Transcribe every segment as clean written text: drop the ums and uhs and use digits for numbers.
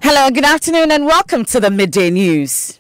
Hello, good afternoon and welcome to the Midday News.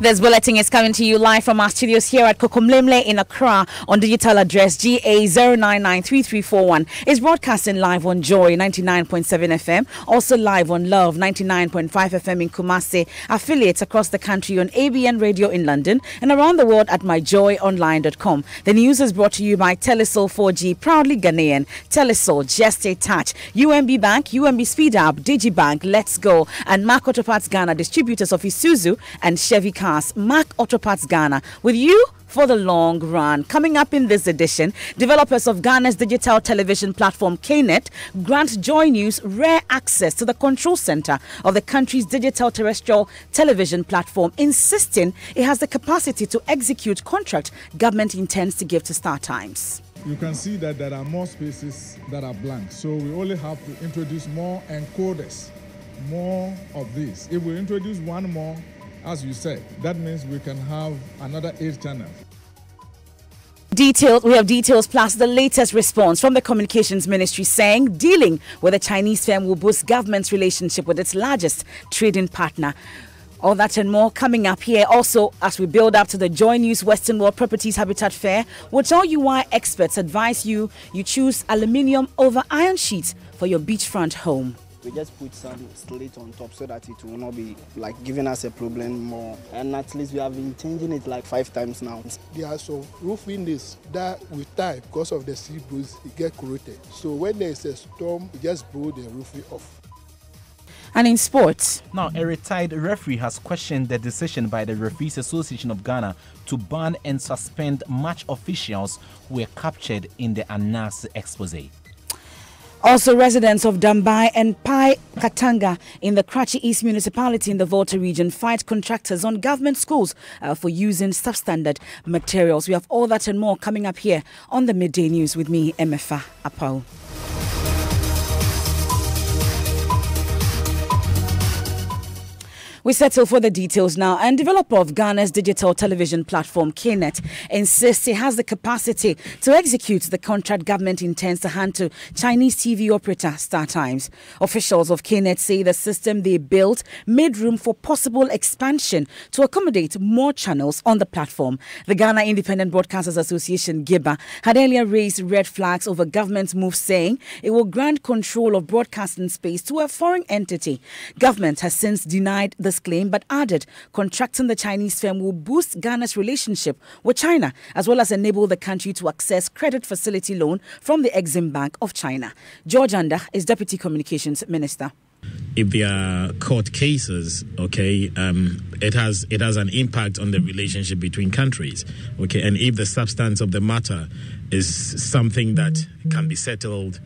This bulletin is coming to you live from our studios here at Kokomlemle in Accra on digital address GA0993341. It's broadcasting live on Joy 99.7 FM, also live on Love 99.5 FM in Kumasi, affiliates across the country on ABN Radio in London and around the world at myjoyonline.com. The news is brought to you by Telesol 4G, proudly Ghanaian, Telesol, Just a Touch, UMB Bank, UMB Speed Up, Digibank, Let's Go, and Mark Autoparts Ghana, distributors of Isuzu and Chevy cars. Mark Autoparts Ghana with you for the long run. Coming up in this edition, developers of Ghana's digital television platform KNET grant Joy News rare access to the control center of the country's digital terrestrial television platform, insisting it has the capacity to execute contract government intends to give to StarTimes. You can see that there are more spaces that are blank, so we only have to introduce more encoders, more of these. If we introduce one more, as you said, that means we can have another 8 channels. We have details plus the latest response from the Communications Ministry saying dealing with a Chinese firm will boost government's relationship with its largest trading partner. All that and more coming up here. Also, as we build up to the Joy News Western World Properties Habitat Fair, which all UI experts advise you choose aluminium over iron sheets for your beachfront home. We just put some slate on top so that it will not be like giving us a problem more. And at least we have been changing it like 5 times now. There are some roofing this that with time, because of the sea breeze, it gets corroded. So when there is a storm, it just blow the roofing off. And in sports. Now, a retired referee has questioned the decision by the Referees Association of Ghana to ban and suspend match officials who were captured in the Anas expose. Also, residents of Dambai and Pai Katanga in the Krachi East municipality in the Volta region fight contractors on government schools for using substandard materials. We have all that and more coming up here on the Midday News with me, Emefa Apau. We settle for the details now. And developer of Ghana's digital television platform, KNET, insists it has the capacity to execute the contract government intends to hand to Chinese TV operator StarTimes. Officials of KNET say the system they built made room for possible expansion to accommodate more channels on the platform. The Ghana Independent Broadcasters Association, GIBA, had earlier raised red flags over government's move, saying it will grant control of broadcasting space to a foreign entity. Government has since denied this claim, but added contracting the Chinese firm will boost Ghana's relationship with China, as well as enable the country to access credit facility loan from the Exim Bank of China. George Anda is Deputy Communications Minister. If there are court cases, it has an impact on the relationship between countries, and if the substance of the matter is something that can be settled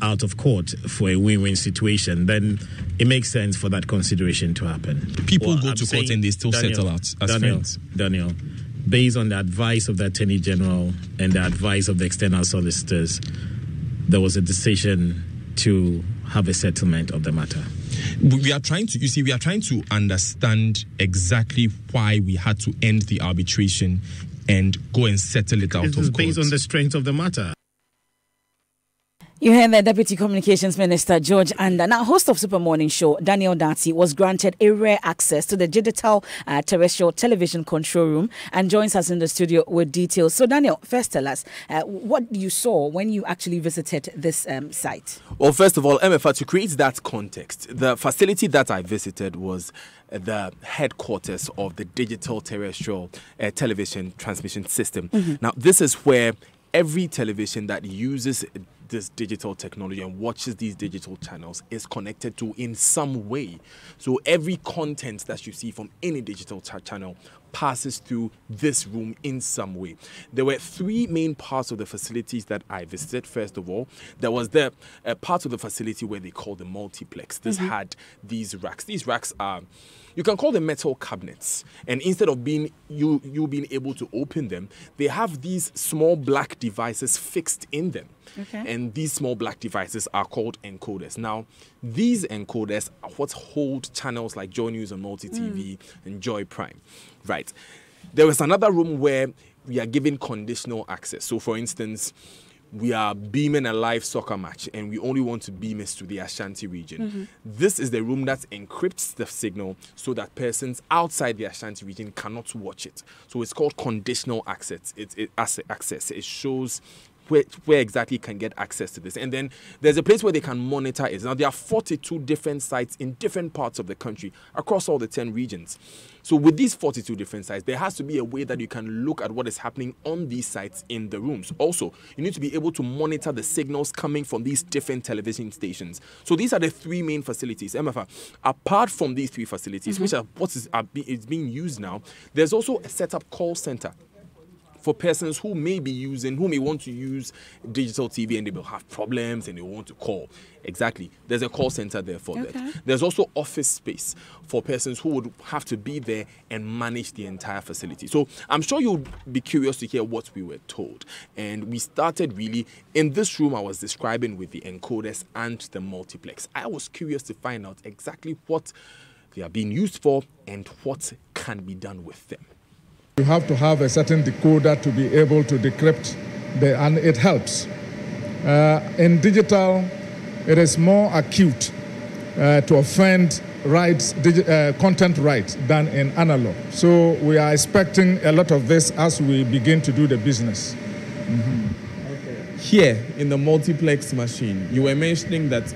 out of court for a win-win situation, then it makes sense for that consideration to happen. People go to court and they still settle out as friends. Daniel, based on the advice of the Attorney General and the advice of the external solicitors, there was a decision to have a settlement of the matter. We are trying to understand exactly why we had to end the arbitration and go and settle it out of court. This is based on the strength of the matter. You heard the Deputy Communications Minister, George Anda. Now, host of Super Morning Show, Daniel Dati, was granted a rare access to the digital terrestrial television control room and joins us in the studio with details. So, Daniel, first tell us what you saw when you actually visited this site. Well, first of all, MFA, to create that context, the facility that I visited was the headquarters of the digital terrestrial television transmission system. Mm-hmm. Now, this is where every television that uses this digital technology and watches these digital channels is connected to in some way. So every content that you see from any digital channel passes through this room in some way. There were 3 main parts of the facilities that I visited. First of all, there was the part of the facility where they call the multiplex. This had these racks. These racks are, you can call them metal cabinets. And instead of being you being able to open them, they have these small black devices fixed in them. Okay. And these small black devices are called encoders. Now, these encoders are what hold channels like Joy News and Multi TV and Joy Prime. Right. There was another room where we are given conditional access. So, for instance, we are beaming a live soccer match and we only want to beam it to the Ashanti region. This is the room that encrypts the signal so that persons outside the Ashanti region cannot watch it. So it's called conditional access. Access. It shows where exactly you can get access to this. And then there's a place where they can monitor it. Now, there are 42 different sites in different parts of the country across all the 10 regions. So with these 42 different sites, there has to be a way that you can look at what is happening on these sites in the rooms. Also, you need to be able to monitor the signals coming from these different television stations. So these are the three main facilities. MFA, apart from these three facilities, which are what is being used now, there's also a set-up call center for persons who may want to use digital TV and they will have problems and they want to call. Exactly. There's a call center there for that. There's also office space for persons who would have to be there and manage the entire facility. So I'm sure you'll be curious to hear what we were told. And we started really in this room I was describing with the encoders and the multiplex. I was curious to find out exactly what they are being used for and what can be done with them. You have to have a certain decoder to be able to decrypt, and it helps. In digital, it is more acute to offend content rights than in analog. So we are expecting a lot of this as we begin to do the business. Here in the multiplex machine, you were mentioning that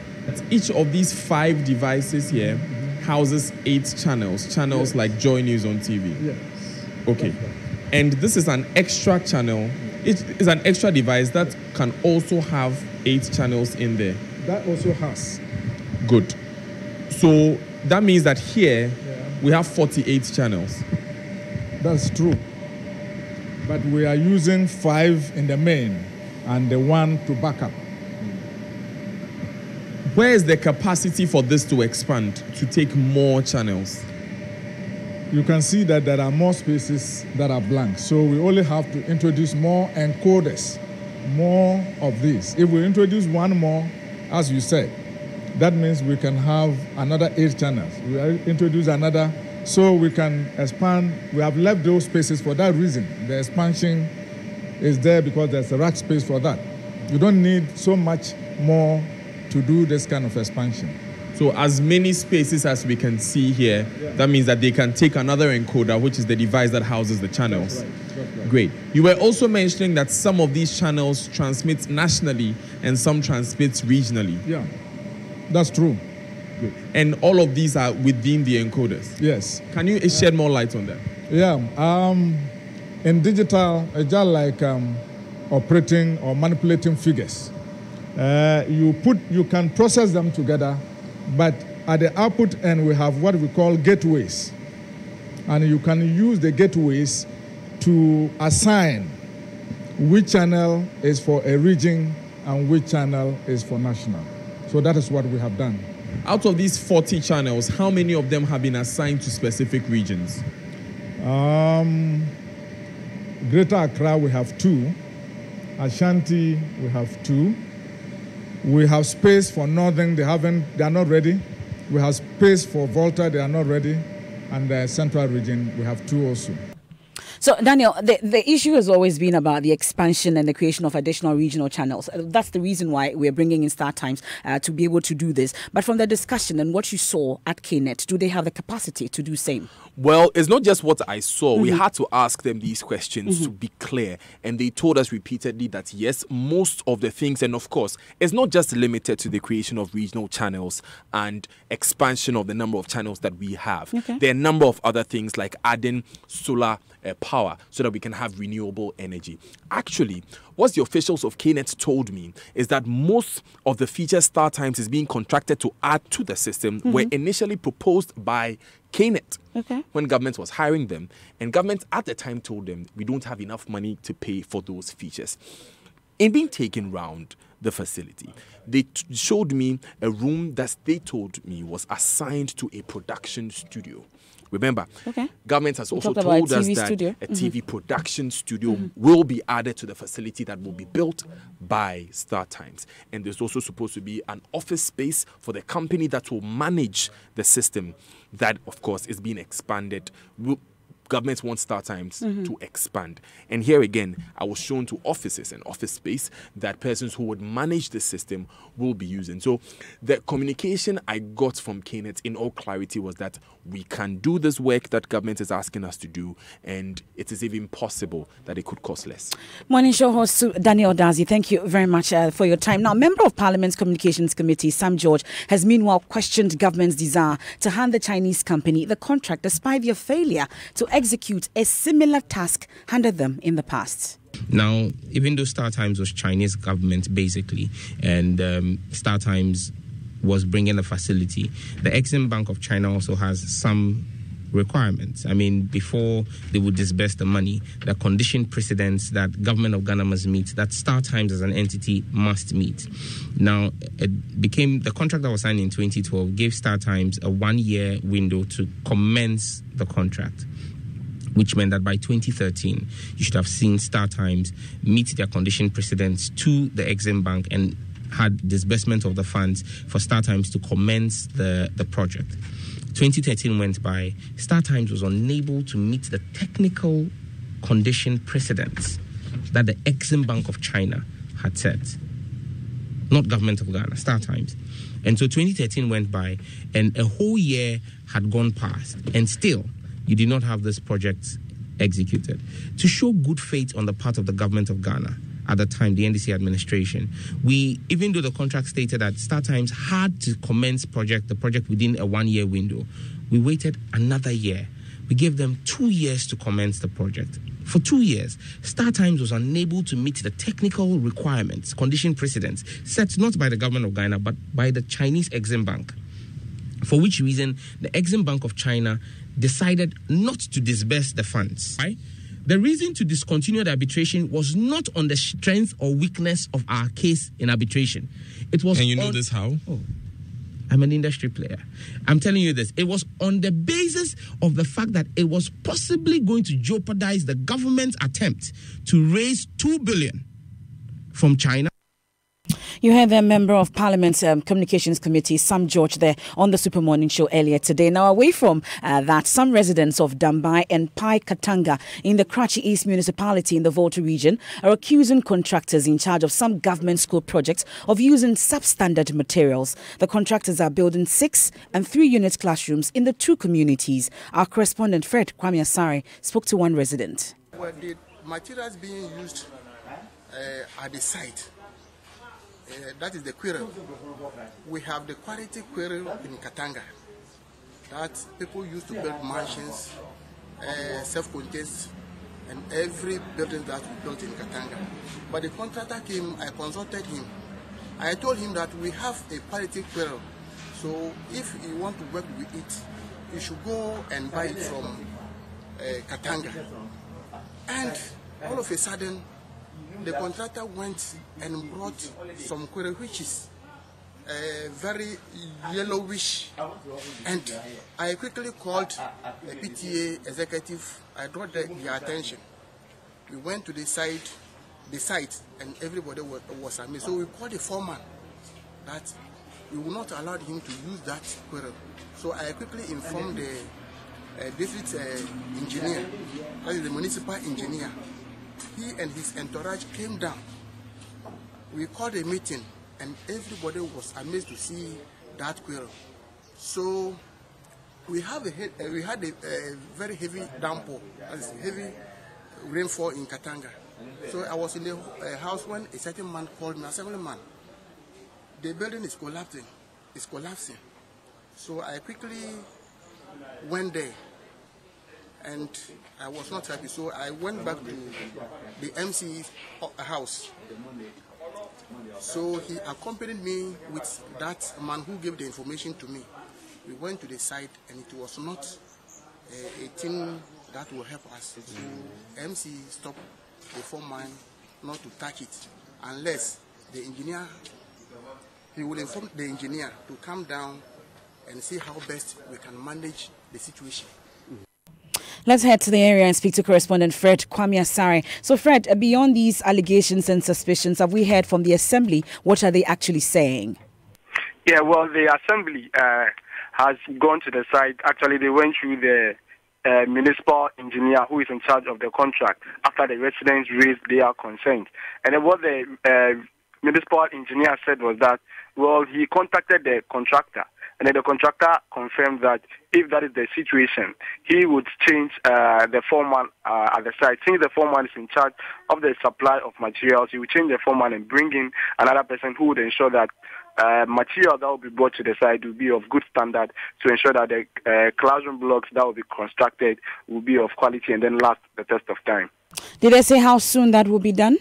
each of these 5 devices here houses 8 channels like Joy News on TV. Yes. Okay. And this is an extra channel. It is an extra device that can also have 8 channels in there. That also has. Good. So that means that here we have 48 channels. That's true. But we are using 5 in the main and the 1 to back up. Where is the capacity for this to expand, to take more channels? You can see that there are more spaces that are blank. So we only have to introduce more encoders, more of these. If we introduce 1 more, as you said, that means we can have another 8 channels. We introduce another, so we can expand. We have left those spaces for that reason. The expansion is there because there's a rack space for that. You don't need so much more to do this kind of expansion. So as many spaces as we can see here, that means that they can take another encoder, which is the device that houses the channels. That's right. Great. You were also mentioning that some of these channels transmit nationally and some transmit regionally. Yeah, that's true. Good. And all of these are within the encoders. Yes. Can you shed more light on that? Yeah. In digital, it's just like operating or manipulating figures. You can process them together, but at the output end, we have what we call gateways. And you can use the gateways to assign which channel is for a region and which channel is for national. So that is what we have done. Out of these 40 channels, how many of them have been assigned to specific regions? Greater Accra, we have 2. Ashanti, we have 2. We have space for Northern, they are not ready. We have space for Volta, they are not ready. And the Central region, we have 2 also. So, Daniel, the issue has always been about the expansion and the creation of additional regional channels. That's the reason why we're bringing in Star Times to be able to do this. But from the discussion and what you saw at KNET, do they have the capacity to do same? Well, it's not just what I saw. We had to ask them these questions to be clear. And they told us repeatedly that, yes, most of the things, and of course, it's not just limited to the creation of regional channels and expansion of the number of channels that we have. Okay. There are a number of other things like adding solar power so that we can have renewable energy. Actually, what the officials of KNET told me is that most of the features Star Times is being contracted to add to the system were initially proposed by KNET when government was hiring them. And government at the time told them, we don't have enough money to pay for those features. In being taken round the facility, they showed me a room that they told me was assigned to a production studio. Remember, government has also told us that a TV production studio will be added to the facility that will be built by Star Times. And there's also supposed to be an office space for the company that will manage the system that, of course, is being expanded government wants StarTimes to expand. And here again, I was shown to offices and office space that persons who would manage the system will be using. So the communication I got from KNET in all clarity was that we can do this work that government is asking us to do, and it is even possible that it could cost less. Morning show host Daniel Dazi, thank you very much for your time. Now, Member of Parliament's Communications Committee, Sam George, has meanwhile questioned government's desire to hand the Chinese company the contract despite their failure to execute a similar task handed them in the past. Now, even though StarTimes was Chinese government basically, and StarTimes was bringing a facility, the Exim Bank of China also has some requirements. I mean, before they would disburse the money, the condition precedents that government of Ghana must meet, that StarTimes as an entity must meet. Now, it became the contract that was signed in 2012 gave StarTimes a 1-year window to commence the contract, which meant that by 2013, you should have seen StarTimes meet their condition precedents to the Exim Bank and had disbursement of the funds for StarTimes to commence the project. 2013 went by. StarTimes was unable to meet the technical condition precedents that the Exim Bank of China had set. Not government of Ghana, StarTimes. And so 2013 went by, and a whole year had gone past, and still you did not have this project executed. To show good faith on the part of the government of Ghana, at the time, the NDC administration, even though the contract stated that StarTimes had to commence the project within a 1-year window, we waited another year. We gave them 2 years to commence the project. For 2 years, StarTimes was unable to meet the technical requirements, condition precedents, set not by the government of Ghana, but by the Chinese Exim Bank. For which reason, the Exim Bank of China decided not to disburse the funds. Right? The reason to discontinue the arbitration was not on the strength or weakness of our case in arbitration. It was. And you know this how? Oh, I'm an industry player. I'm telling you this. It was on the basis of the fact that it was possibly going to jeopardize the government's attempt to raise $2 billion from China. You heard the Member of Parliament's Communications Committee, Sam George, there on the Super Morning Show earlier today. Now, away from that, some residents of Dambai and Pai Katanga in the Karachi East Municipality in the Volta region are accusing contractors in charge of some government school projects of using substandard materials. The contractors are building 6 and 3-unit classrooms in the 2 communities. Our correspondent, Fred Kwame Asare, spoke to one resident. Well, the materials being used at the site, that is the quarry. We have the quality quarry in Katanga that people used to build mansions, self-contained, and every building that we built in Katanga. But the contractor came, I consulted him. I told him that we have a quality quarry, so if you want to work with it, you should go and buy it from Katanga. And all of a sudden, the contractor went and brought some quarry which is very yellowish, and I quickly called a PTA executive. I brought their attention. We went to the site, and everybody was amazed. So we called the foreman that we will not allow him to use that quarry. So I quickly informed the district engineer, that is the municipal engineer. He and his entourage came down. We called a meeting, and everybody was amazed to see that quarry. So we had a very heavy downpour, heavy rainfall in Katanga. So I was in the house when a certain man called me, Assemblyman, the building is collapsing. It's collapsing. So I quickly went there, and I was not happy. So I went back to the MC house. So he accompanied me with that man who gave the information to me. We went to the site, and it was not a thing that will help us. So MC stopped the foreman not to touch it unless the engineer, he will inform the engineer to come down and see how best we can manage the situation. Let's head to the area and speak to correspondent Fred Kwame Asare. So, Fred, beyond these allegations and suspicions, have we heard from the Assembly? What are they actually saying? Yeah, well, the Assembly has gone to the site. Actually, they went through the municipal engineer who is in charge of the contract after the residents raised their concerns. And then what the municipal engineer said was that, well, he contacted the contractor, and then the contractor confirmed that if that is the situation, he would change the foreman at the site. Since the foreman is in charge of the supply of materials, he would change the foreman and bring in another person who would ensure that material that will be brought to the site will be of good standard to ensure that the classroom blocks that will be constructed will be of quality and then last the test of time. Did they say how soon that will be done?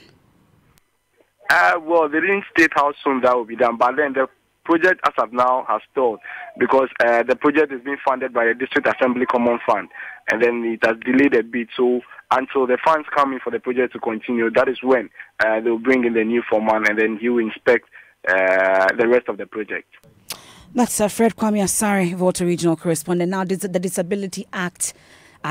Well, they didn't state how soon that will be done, but then the project as of now has stalled because the project is being funded by the District Assembly Common Fund, and then it has delayed a bit. So until the funds come in for the project to continue, that is when they will bring in the new foreman, and then he will inspect the rest of the project. That's Fred Kwame Asare, Volta Regional Correspondent. Now, the Disability Act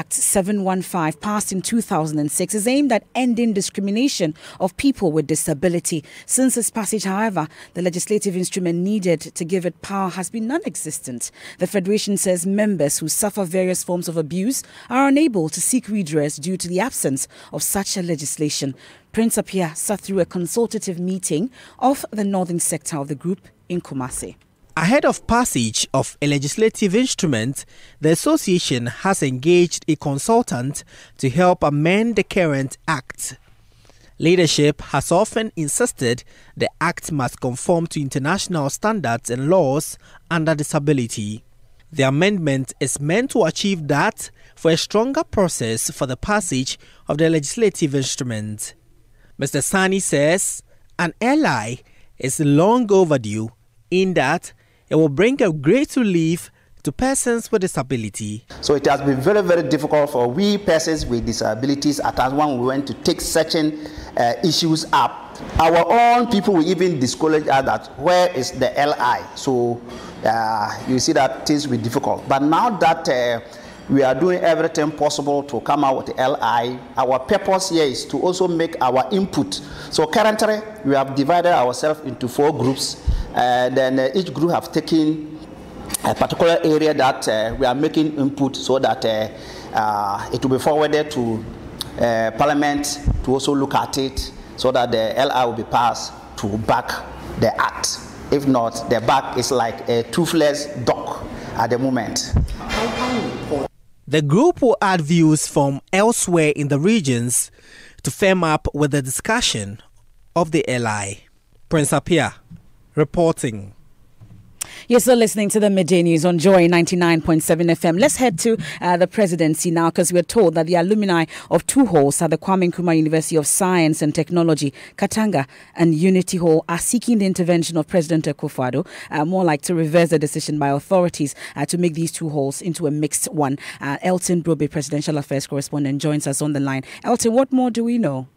715, passed in 2006, is aimed at ending discrimination of people with disability. Since its passage, however, the legislative instrument needed to give it power has been non-existent. The Federation says members who suffer various forms of abuse are unable to seek redress due to the absence of such a legislation. Prince Appiah sat through a consultative meeting of the northern sector of the group in Kumasi. Ahead of passage of a legislative instrument, the association has engaged a consultant to help amend the current act. Leadership has often insisted the act must conform to international standards and laws under disability. The amendment is meant to achieve that for a stronger process for the passage of the legislative instrument. Mr. Sani says an LI is long overdue in that it will bring a great relief to persons with disability. So it has been very, very difficult for we persons with disabilities at times when we went to take certain issues up. Our own people will even discourage us that where is the LI? So you see that things will be difficult. But now that we are doing everything possible to come out with the LI, our purpose here is to also make our input. So currently we have divided ourselves into 4 groups. And then each group have taken a particular area that we are making input so that it will be forwarded to Parliament to also look at it so that the LI will be passed to back the act. If not, the back is like a toothless dog at the moment. The group will add views from elsewhere in the regions to firm up with the discussion of the LI. Prince Appiah reporting. You're still listening to the Midday News on Joy 99.7 FM. Let's head to the presidency now, because we're told that the alumni of 2 halls at the Kwame Nkrumah University of Science and Technology, Katanga and Unity Hall, are seeking the intervention of President Akufo-Addo, more like to reverse the decision by authorities to make these 2 halls into a mixed one. Elton Brobe, Presidential Affairs Correspondent, joins us on the line. Elton, what more do we know?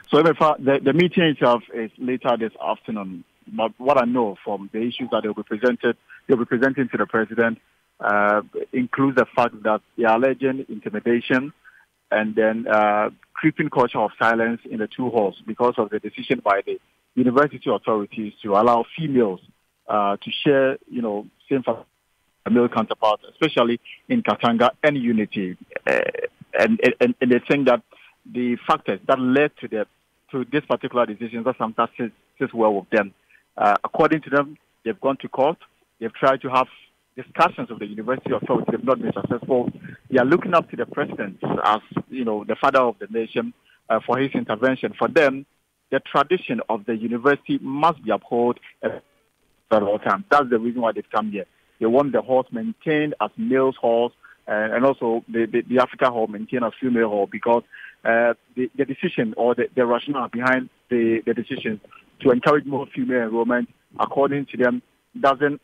So the meeting itself is later this afternoon. But what I know from the issues that they'll be presenting to the president includes the fact that they are alleging intimidation and then creeping culture of silence in the 2 halls because of the decision by the university authorities to allow females to share, same male counterparts, especially in Katanga and Unity. And they think that the factors that led to this particular decision are something that sits well with them. According to them, they've gone to court. They've tried to have discussions with the university authority. They've not been successful. They are looking up to the president as, the father of the nation for his intervention. For them, the tradition of the university must be upheld at all times. That's the reason why they've come here. They want the halls maintained as males' halls and also the Africa Hall maintained as female hall because the decision or the rationale behind the decision to encourage more female enrollment, according to them, doesn't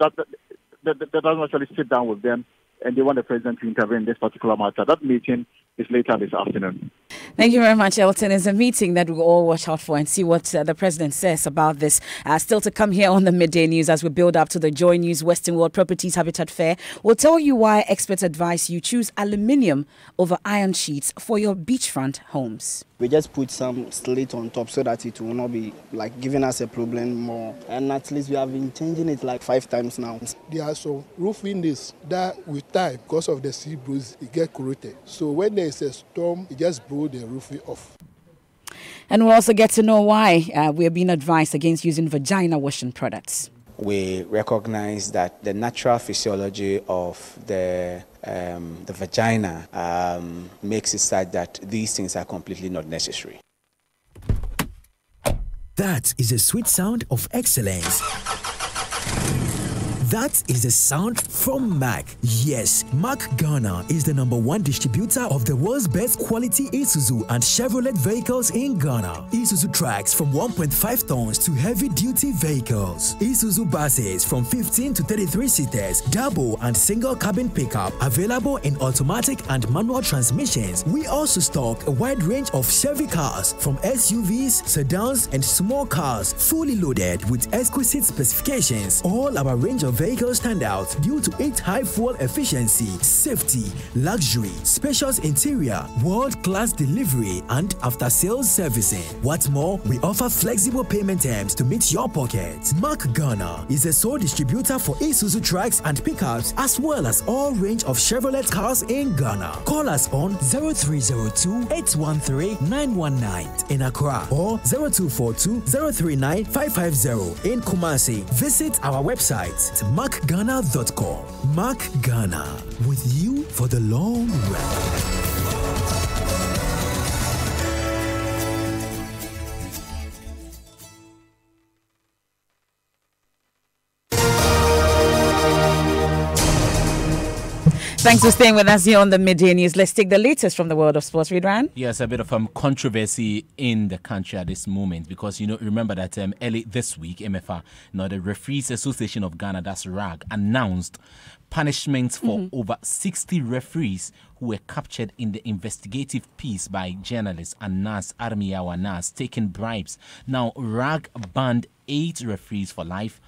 actually sit down with them, and they want the president to intervene in this particular matter. That meeting is later this afternoon. Thank you very much, Elton. It's a meeting that we'll all watch out for and see what the president says about this. Still to come here on the Midday News as we build up to the Joy News Western World Properties Habitat Fair. We'll tell you why experts advise you choose aluminium over iron sheets for your beachfront homes. We just put some slate on top so that it will not be like giving us a problem more. And at least we have been changing it like 5 times now. There are some roofing days that with time, because of the sea breeze, it gets corroded. So when there is a storm, it just blows the roofing off. And we'll also get to know why we are being advised against using vagina washing products. We recognize that the natural physiology of the vagina makes it such that these things are completely not necessary. That is the sweet sound of excellence. That is the sound from Mack. Yes, Mack Ghana is the #1 distributor of the world's best quality Isuzu and Chevrolet vehicles in Ghana. Isuzu trucks from 1.5 tons to heavy-duty vehicles. Isuzu buses from 15 to 33 seaters, double and single cabin pickup, available in automatic and manual transmissions. We also stock a wide range of Chevy cars, from SUVs, sedans, and small cars, fully loaded with exquisite specifications. All our range of vehicles stand out due to its high fuel efficiency, safety, luxury, spacious interior, world-class delivery, and after-sales servicing. What's more, we offer flexible payment terms to meet your pocket. Mack Ghana is a sole distributor for Isuzu trucks and pickups, as well as all range of Chevrolet cars in Ghana. Call us on 0302-813-919 in Accra or 0242-039-550 in Kumasi. Visit our website mackghana.com. Mack Ghana, with you for the long run. Thanks for staying with us here on the Midday News. Let's take the latest from the world of sports, Ridwan. Yes, a bit of controversy in the country at this moment because, remember that early this week, MFA, the Referees Association of Ghana, that's RAG, announced punishments for over 60 referees who were captured in the investigative piece by journalist Anas Armiyawa Nas taking bribes. Now, RAG banned 8 referees for life.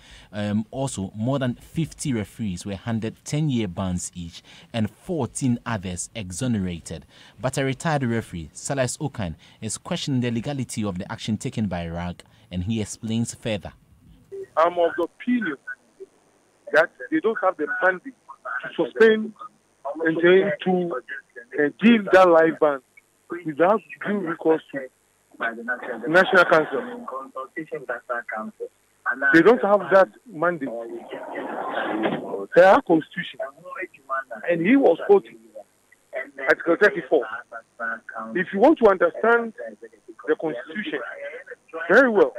Also, more than 50 referees were handed 10-year bans each and 14 others exonerated. But a retired referee, Salas Okan, is questioning the legality of the action taken by RAG, and he explains further. I'm of the opinion that they don't have the mandate to suspend and then to give that life ban without due recourse to National Council. They don't have that mandate. They are constitution. And he was quoting Article 34. If you want to understand the constitution very well,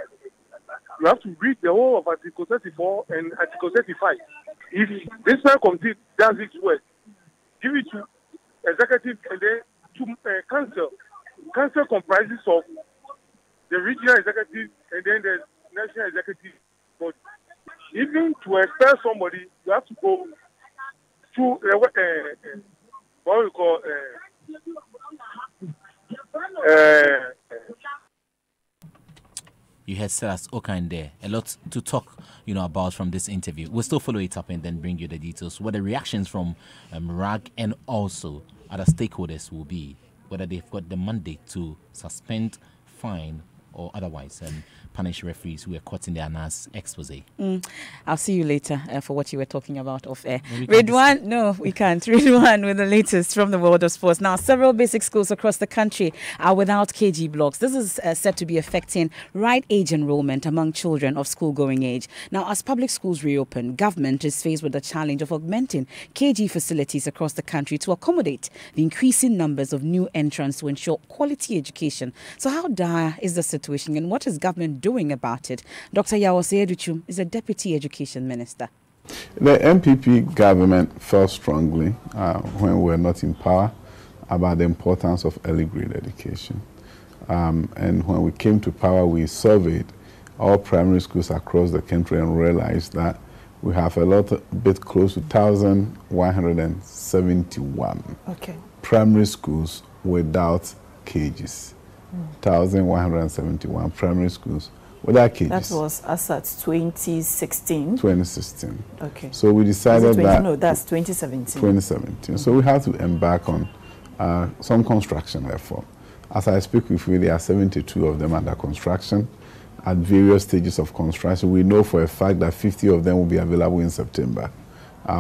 you have to read the whole of Article 34 and Article 35. If this man does its work, give it to executive and then to council. Council comprises of the regional executive and then the national executive body. Even to expel somebody, you have to go to what we call You had Salas Okan there. A lot to talk, about from this interview. We'll still follow it up and then bring you the details. What the reactions from RAG and also other stakeholders will be. Whether they've got the mandate to suspend, fine, or otherwise punish referees who were caught in their NAS expose. I'll see you later for what you were talking about off air. Ridwan, no, we can't. Ridwan with the latest from the world of sports. Now, several basic schools across the country are without KG blocks. This is said to be affecting right age enrollment among children of school-going age. Now, as public schools reopen, government is faced with the challenge of augmenting KG facilities across the country to accommodate the increasing numbers of new entrants to ensure quality education. So how dire is the situation and what is government doing about it? Dr. Yawose Educhum is a Deputy Education Minister. The MPP government felt strongly when we were not in power about the importance of early grade education. And when we came to power, we surveyed all primary schools across the country and realized that we have a bit close to 1,171 primary schools without cages. 1,171 primary schools without cages. That was as at 2016? 2016. Okay. So we decided that... No, that's 2017. 2017. So we had to embark on some construction effort. As I speak with you, there are 72 of them under construction at various stages of construction. We know for a fact that 50 of them will be available in September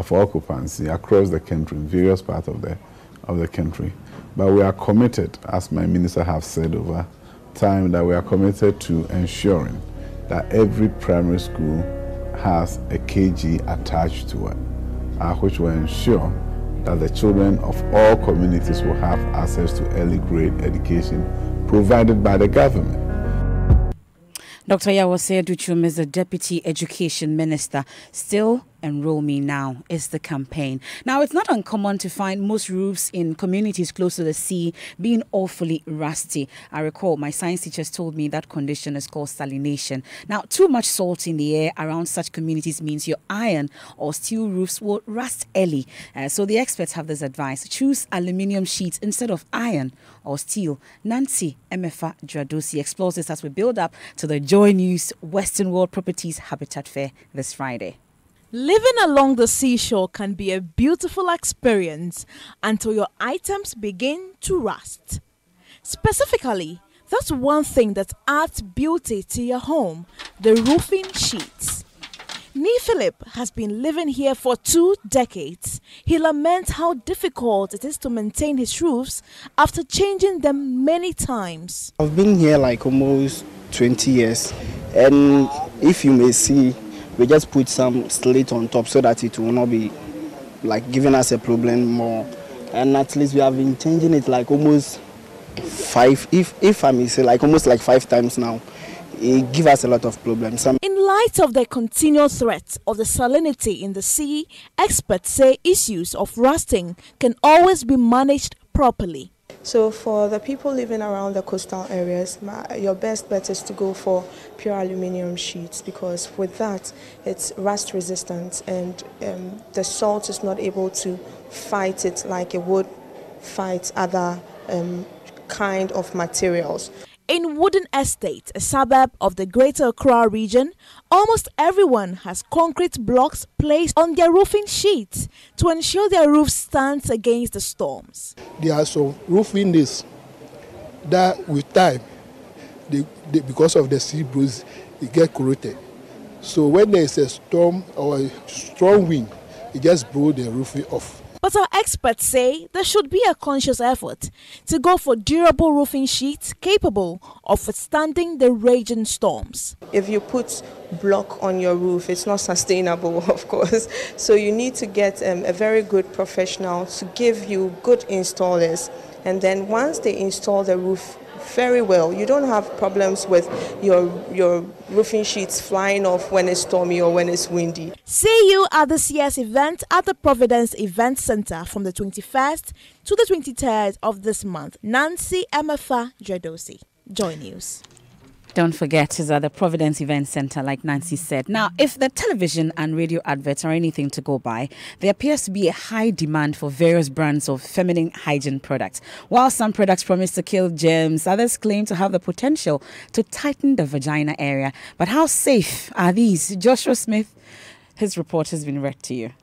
for occupancy across the country, in various parts of the country. But we are committed, as my minister have said over time, that we are committed to ensuring that every primary school has a KG attached to it, which will ensure that the children of all communities will have access to early grade education provided by the government. Dr. Yawase Aduchum is the Deputy Education Minister. Still Enroll Me Now is the campaign. Now, it's not uncommon to find most roofs in communities close to the sea being awfully rusty. I recall my science teachers told me that condition is called salination. Now, too much salt in the air around such communities means your iron or steel roofs will rust early. So the experts have this advice. Choose aluminium sheets instead of iron or steel. Nancy Emefa Dradosi explores this as we build up to the Joy News Western World Properties Habitat Fair this Friday. Living along the seashore can be a beautiful experience until your items begin to rust. Specifically, that's one thing that adds beauty to your home, the roofing sheets. Nee Philip has been living here for 2 decades. He laments how difficult it is to maintain his roofs after changing them many times. I've been here like almost 20 years, and if you may see, we just put some slate on top so that it will not be like giving us a problem more. And at least we have been changing it like almost 5, if I may say, like almost like 5 times now. It gives us a lot of problems. In light of the continual threat of the salinity in the sea, experts say issues of rusting can always be managed properly. So for the people living around the coastal areas, your best bet is to go for pure aluminium sheets, because with that it's rust resistant, and the salt is not able to fight it like it would fight other kind of materials. In Wooden Estate, a suburb of the Greater Accra region, almost everyone has concrete blocks placed on their roofing sheets to ensure their roof stands against the storms. There are some roof windows that with time, because of the sea breeze, it get corroded. So when there is a storm or a strong wind, it just blows the roof off. But our experts say there should be a conscious effort to go for durable roofing sheets capable of withstanding the raging storms. If you put block on your roof, it's not sustainable, of course. So you need to get a very good professional to give you good installers. And then once they install the roof very well, you don't have problems with your roofing sheets flying off when it's stormy or when it's windy. See you at this year's event at the Providence Event Center from the 21st to the 23rd of this month. Nancy Emefa Dradosi, Joy News. Don't forget, it's at the Providence Event Center, like Nancy said. Now, if the television and radio adverts are anything to go by, there appears to be a high demand for various brands of feminine hygiene products. While some products promise to kill germs, others claim to have the potential to tighten the vagina area. But how safe are these? Joshua Smith, his report has been read to you.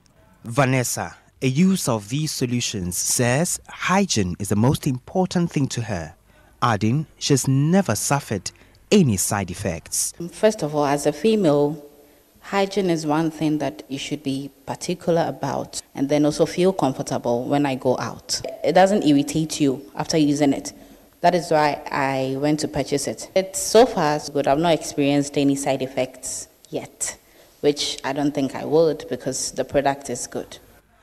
Vanessa, a user of these solutions, says hygiene is the most important thing to her, adding she's never suffered any side effects. First of all, as a female, hygiene is one thing that you should be particular about, and then also feel comfortable when I go out. It doesn't irritate you after using it. That is why I went to purchase it. It's so far so good. I've not experienced any side effects yet, which I don't think I would, because the product is good.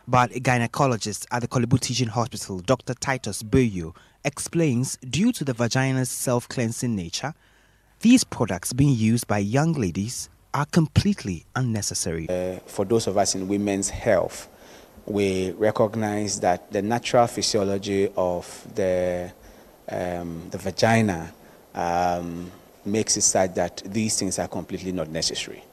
But a gynecologist at the Kolebu Teaching Hospital, Dr. Titus Boyo, explains due to the vagina's self-cleansing nature, these products being used by young ladies are completely unnecessary. For those of us in women's health, we recognize that the natural physiology of the vagina makes it such that these things are completely not necessary.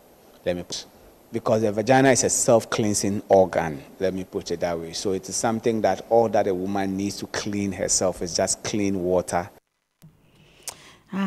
Because the vagina is a self-cleansing organ, let me put it that way. So it is something that all that a woman needs to clean herself is just clean water.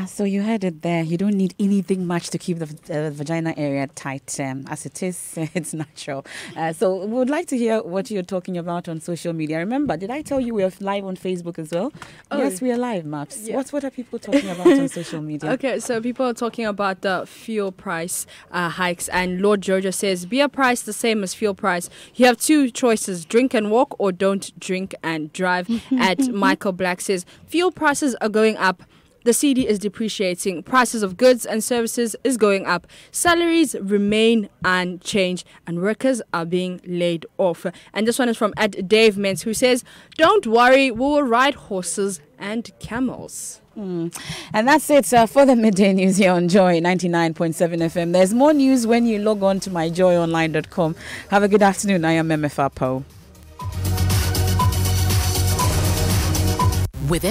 So you heard it there. You don't need anything much to keep the vagina area tight. As it is, it's natural. So we would like to hear what you're talking about on social media. Remember, did I tell you we're live on Facebook as well? Oh. Yes, we are live, Maps. Yeah. What are people talking about on social media? Okay, so people are talking about the fuel price hikes, and Lord Georgia says, beer price the same as fuel price. You have two choices, drink and walk or don't drink and drive. At Michael Black says, fuel prices are going up. The CD is depreciating. Prices of goods and services is going up. Salaries remain unchanged and workers are being laid off. And this one is from Ed Dave Mintz, who says, don't worry, we will ride horses and camels. And that's it for the midday news here on Joy 99.7 FM. There's more news when you log on to myjoyonline.com. Have a good afternoon. I am MFR Poe. With